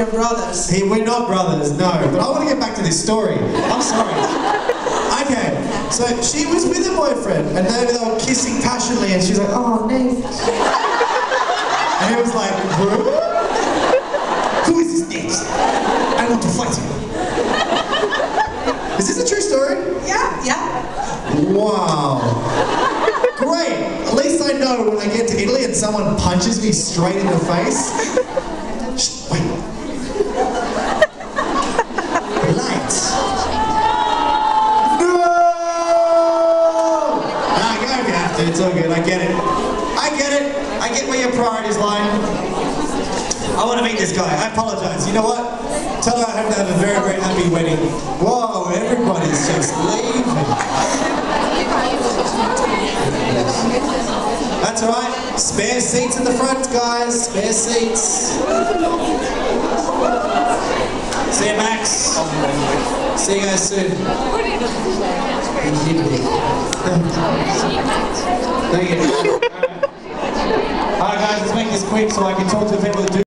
we're brothers. Hey, we're not brothers, no. But I want to get back to this story. I'm sorry. Okay, so she was with her boyfriend, and they were kissing passionately, and she's like, oh, Nate. And he was like, who is this Nate? I want to fight him. Is this a true story? Yeah. Wow. Great. At least I know when I get to Italy and someone punches me straight in the face. Shh, wait. Light. No! Nah, go if you have to. It's all good. I get it. I get where your priorities lie. I want to meet this guy. I apologize. You know what? Tell her I hope to have a very, very happy wedding. Whoa, everybody's just leaving. That's alright. Spare seats in the front, guys. Spare seats. See you, Max. See you guys soon. Thank you. Alright guys, let's make this quick so I can talk to the people that do